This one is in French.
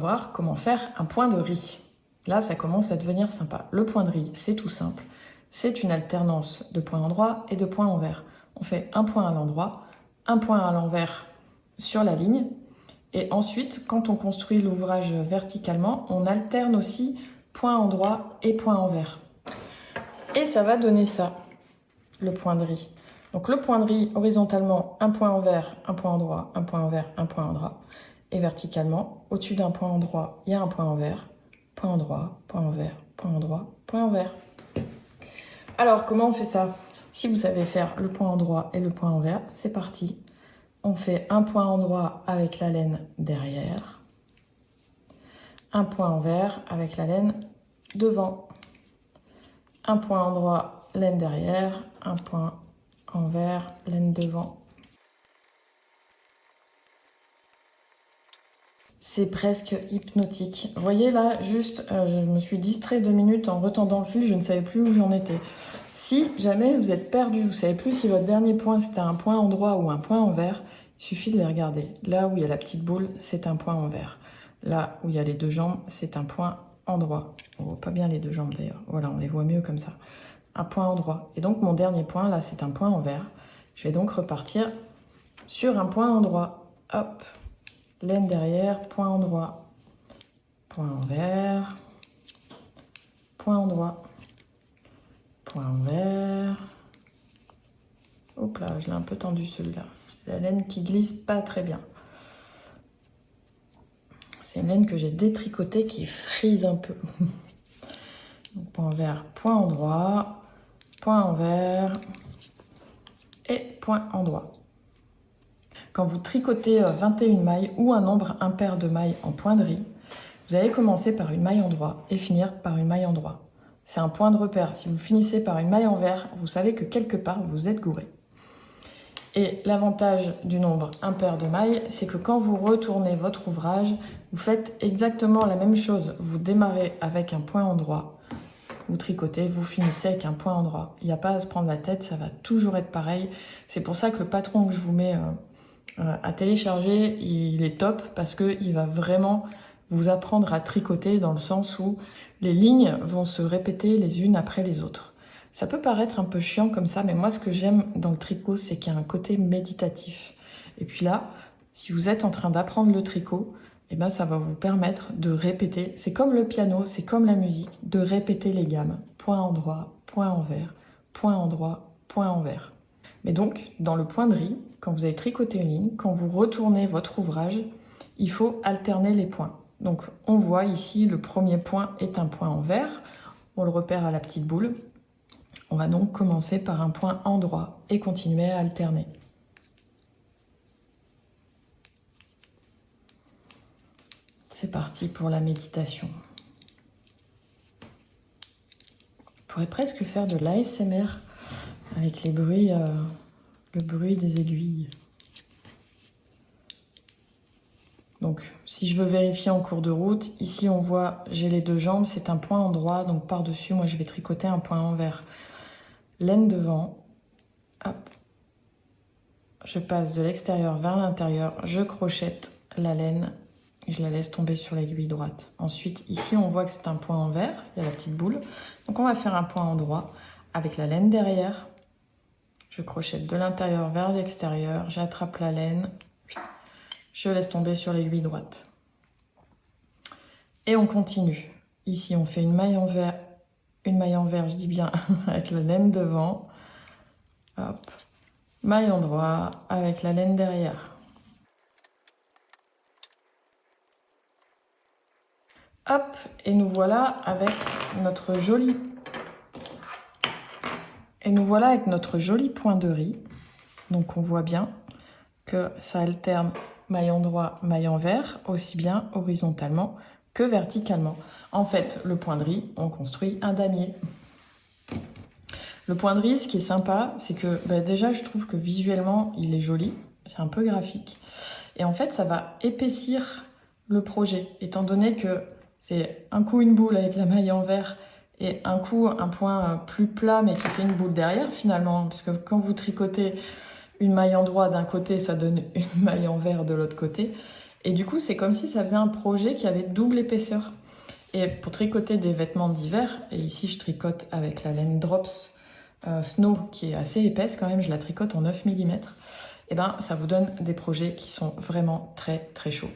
voir comment faire un point de riz. Là, ça commence à devenir sympa. Le point de riz, c'est tout simple. C'est une alternance de points endroits et de points envers. On fait un point à l'endroit, un point à l'envers sur la ligne. Et ensuite, quand on construit l'ouvrage verticalement, on alterne aussi point endroit et point envers. Et ça va donner ça, le point de riz. Donc le point de riz, horizontalement, un point envers, un point endroit, un point envers, un point endroit. Et verticalement, au-dessus d'un point endroit, il y a un point envers, point endroit, point envers, point endroit, point envers. Alors, comment on fait ça? Si vous savez faire le point endroit et le point envers, c'est parti. On fait un point endroit avec la laine derrière, un point envers avec la laine devant, un point endroit, laine derrière, un point envers, laine devant. C'est presque hypnotique. Vous voyez là, juste, je me suis distrait 2 minutes en retendant le fil, je ne savais plus où j'en étais. Si jamais vous êtes perdu, vous ne savez plus si votre dernier point c'était un point endroit ou un point envers, il suffit de les regarder. Là où il y a la petite boule, c'est un point envers. Là où il y a les 2 jambes, c'est un point endroit. On voit pas bien les 2 jambes d'ailleurs. Voilà, on les voit mieux comme ça. Un point endroit. Et donc mon dernier point, là, c'est un point envers. Je vais donc repartir sur un point endroit. Hop, laine derrière, point endroit. Point envers. Point endroit. Point envers. Hop là, je l'ai un peu tendu celui-là. La laine qui glisse pas très bien. C'est une laine que j'ai détricotée qui frise un peu. Donc, point envers, point endroit, point envers et point endroit. Quand vous tricotez 21 mailles ou un nombre impair de mailles en point de riz, vous allez commencer par une maille endroit et finir par une maille endroit. C'est un point de repère. Si vous finissez par une maille envers, vous savez que quelque part vous êtes gouré. Et l'avantage du nombre impair de mailles, c'est que quand vous retournez votre ouvrage, vous faites exactement la même chose. Vous démarrez avec un point endroit, vous tricotez, vous finissez avec un point endroit. Il n'y a pas à se prendre la tête, ça va toujours être pareil. C'est pour ça que le patron que je vous mets à télécharger, il est top parce qu'il va vraiment vous apprendre à tricoter dans le sens où les lignes vont se répéter les unes après les autres. Ça peut paraître un peu chiant comme ça, mais moi ce que j'aime dans le tricot, c'est qu'il y a un côté méditatif. Et puis là, si vous êtes en train d'apprendre le tricot, eh ben ça va vous permettre de répéter. C'est comme le piano, c'est comme la musique, de répéter les gammes. Point endroit, point envers, point endroit, point envers. Mais donc, dans le point de riz, quand vous avez tricoté une ligne, quand vous retournez votre ouvrage, il faut alterner les points. Donc on voit ici, le premier point est un point envers. On le repère à la petite boule. On va donc commencer par un point endroit et continuer à alterner. C'est parti pour la méditation. On pourrait presque faire de l'ASMR avec les bruits, le bruit des aiguilles. Donc, si je veux vérifier en cours de route, ici on voit, j'ai les 2 jambes, c'est un point endroit, donc par-dessus, moi je vais tricoter un point envers. Laine devant, hop, je passe de l'extérieur vers l'intérieur, je crochette la laine, et je la laisse tomber sur l'aiguille droite. Ensuite, ici on voit que c'est un point envers, il y a la petite boule, donc on va faire un point endroit avec la laine derrière, je crochette de l'intérieur vers l'extérieur, j'attrape la laine, je laisse tomber sur l'aiguille droite. Et on continue. Ici, on fait une maille envers, je dis bien, avec la laine devant. Hop. Maille endroit avec la laine derrière. Hop, et nous voilà avec notre joli point de riz. Donc on voit bien que ça alterne maille endroit, maille envers, aussi bien horizontalement que verticalement. En fait, le point de riz, on construit un damier. Le point de riz, ce qui est sympa, c'est que déjà, je trouve que visuellement, il est joli. C'est un peu graphique. Et en fait, ça va épaissir le projet, étant donné que c'est un coup une boule avec la maille envers et un coup un point plus plat, mais qui fait une boule derrière, finalement. Parce que quand vous tricotez une maille endroit d'un côté, ça donne une maille envers de l'autre côté. Et du coup, c'est comme si ça faisait un projet qui avait double épaisseur. Et pour tricoter des vêtements d'hiver, et ici je tricote avec la laine Drops Snow, qui est assez épaisse quand même, je la tricote en 9 mm, et ben ça vous donne des projets qui sont vraiment très très chauds.